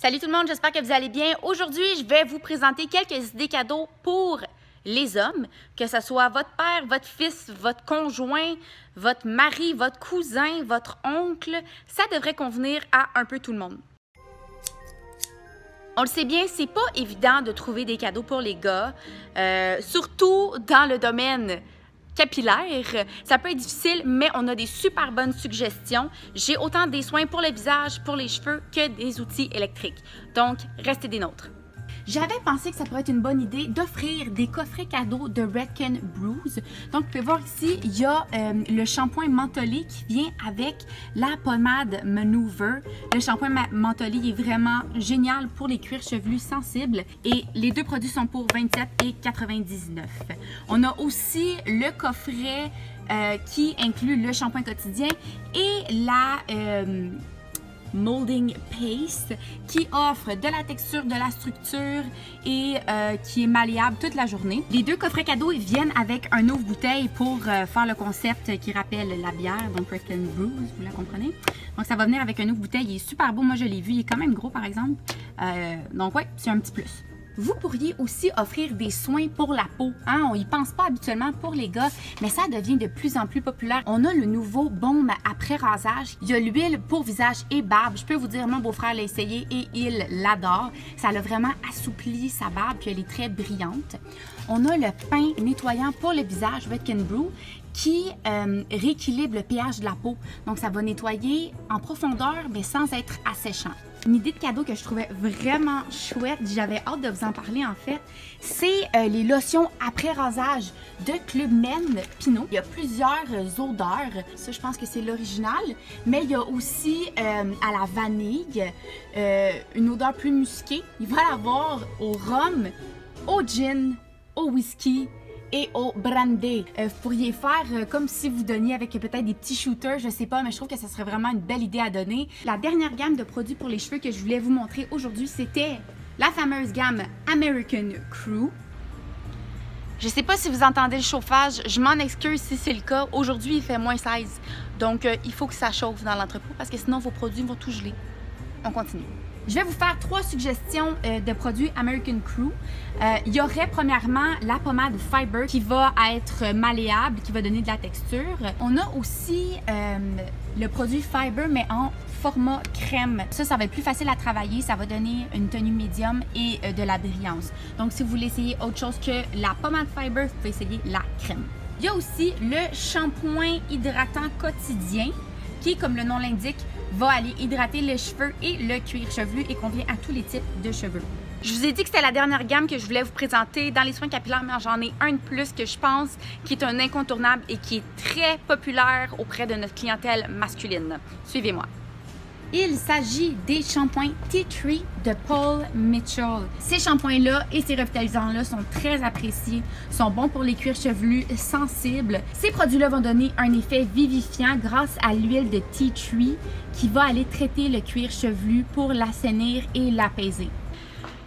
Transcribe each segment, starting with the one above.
Salut tout le monde, j'espère que vous allez bien. Aujourd'hui, je vais vous présenter quelques idées cadeaux pour les hommes, que ce soit votre père, votre fils, votre conjoint, votre mari, votre cousin, votre oncle. Ça devrait convenir à un peu tout le monde. On le sait bien, c'est pas évident de trouver des cadeaux pour les gars, surtout dans le domaine capillaire. Ça peut être difficile, mais on a des super bonnes suggestions. J'ai autant des soins pour le visage, pour les cheveux, que des outils électriques. Donc, restez des nôtres. J'avais pensé que ça pourrait être une bonne idée d'offrir des coffrets cadeaux de Redken Brews. Donc, vous pouvez voir ici, il y a le shampoing mentholé qui vient avec la pommade Maneuver. Le shampoing mentholé est vraiment génial pour les cuirs chevelus sensibles et les deux produits sont pour 27 et 99. On a aussi le coffret qui inclut le shampoing quotidien et la Molding Paste qui offre de la texture, de la structure et qui est malléable toute la journée. Les deux coffrets cadeaux viennent avec un ouvre-bouteille pour faire le concept qui rappelle la bière, donc Redken Brews, vous la comprenez? Donc ça va venir avec un ouvre-bouteille, il est super beau, moi je l'ai vu, il est quand même gros par exemple. Donc ouais, c'est un petit plus. Vous pourriez aussi offrir des soins pour la peau. Hein? On n'y pense pas habituellement pour les gars, mais ça devient de plus en plus populaire. On a le nouveau baume après rasage. Il y a l'huile pour visage et barbe. Je peux vous dire, mon beau-frère l'a essayé et il l'adore. Ça a vraiment assoupli sa barbe, puis elle est très brillante. On a le pain nettoyant pour le visage Redken Brew qui rééquilibre le pH de la peau. Donc, ça va nettoyer en profondeur, mais sans être asséchant. Une idée de cadeau que je trouvais vraiment chouette, j'avais hâte de vous en parler en fait, c'est les lotions après rasage de Club Men Pinot. Il y a plusieurs odeurs, ça je pense que c'est l'original, mais il y a aussi à la vanille, une odeur plus musquée. Il va l'avoir au rhum, au gin, au whisky et au brandy. Vous pourriez faire comme si vous donniez avec peut-être des petits shooters, je sais pas, mais je trouve que ça serait vraiment une belle idée à donner. La dernière gamme de produits pour les cheveux que je voulais vous montrer aujourd'hui, c'était la fameuse gamme American Crew. Je sais pas si vous entendez le chauffage, je m'en excuse si c'est le cas. Aujourd'hui, il fait moins 16, donc il faut que ça chauffe dans l'entrepôt parce que sinon vos produits vont tout geler. On continue. Je vais vous faire 3 suggestions de produits American Crew. Il y aurait premièrement la pommade Fiber qui va être malléable, qui va donner de la texture. On a aussi le produit Fiber mais en format crème. Ça va être plus facile à travailler, ça va donner une tenue médium et de la brillance. Donc si vous voulez essayer autre chose que la pommade Fiber, vous pouvez essayer la crème. Il y a aussi le shampoing hydratant quotidien qui, comme le nom l'indique, va aller hydrater les cheveux et le cuir chevelu et convient à tous les types de cheveux. Je vous ai dit que c'était la dernière gamme que je voulais vous présenter dans les soins capillaires, mais j'en ai un de plus que je pense qui est un incontournable et qui est très populaire auprès de notre clientèle masculine. Suivez-moi. Il s'agit des shampoings Tea Tree de Paul Mitchell. Ces shampoings-là et ces revitalisants-là sont très appréciés, sont bons pour les cuirs chevelus sensibles. Ces produits-là vont donner un effet vivifiant grâce à l'huile de Tea Tree qui va aller traiter le cuir chevelu pour l'assainir et l'apaiser.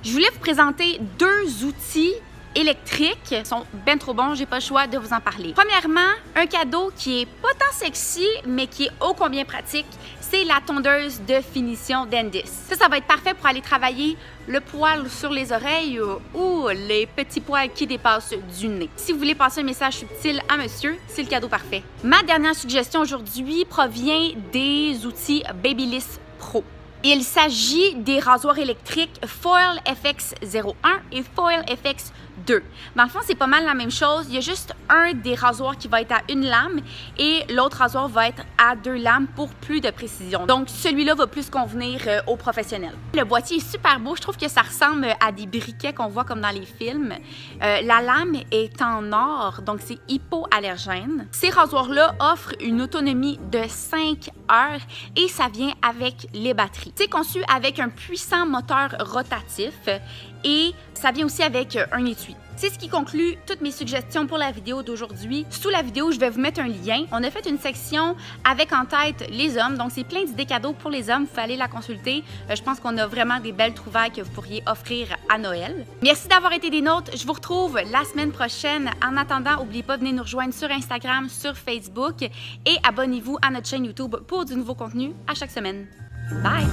Je voulais vous présenter 2 outils électriques. Ils sont bien trop bons, j'ai pas le choix de vous en parler. Premièrement, un cadeau qui est pas tant sexy, mais qui est ô combien pratique, c'est la tondeuse de finition Dendis. Ça va être parfait pour aller travailler le poil sur les oreilles ou les petits poils qui dépassent du nez. Si vous voulez passer un message subtil à monsieur, c'est le cadeau parfait. Ma dernière suggestion aujourd'hui provient des outils Babyliss Pro. Il s'agit des rasoirs électriques Foil FX01 et Foil FX2. Dans le fond, c'est pas mal la même chose. Il y a juste un des rasoirs qui va être à une lame et l'autre rasoir va être à 2 lames pour plus de précision. Donc, celui-là va plus convenir aux professionnels. Le boîtier est super beau. Je trouve que ça ressemble à des briquets qu'on voit comme dans les films. La lame est en or, donc c'est hypoallergène. Ces rasoirs-là offrent une autonomie de 5 heures et ça vient avec les batteries. C'est conçu avec un puissant moteur rotatif et ça vient aussi avec un étui. C'est ce qui conclut toutes mes suggestions pour la vidéo d'aujourd'hui. Sous la vidéo, je vais vous mettre un lien. On a fait une section avec en tête les hommes, donc c'est plein d'idées cadeaux pour les hommes. Vous pouvez aller la consulter. Je pense qu'on a vraiment des belles trouvailles que vous pourriez offrir à Noël. Merci d'avoir été des nôtres. Je vous retrouve la semaine prochaine. En attendant, n'oubliez pas, venez nous rejoindre sur Instagram, sur Facebook et abonnez-vous à notre chaîne YouTube pour du nouveau contenu à chaque semaine. Bye!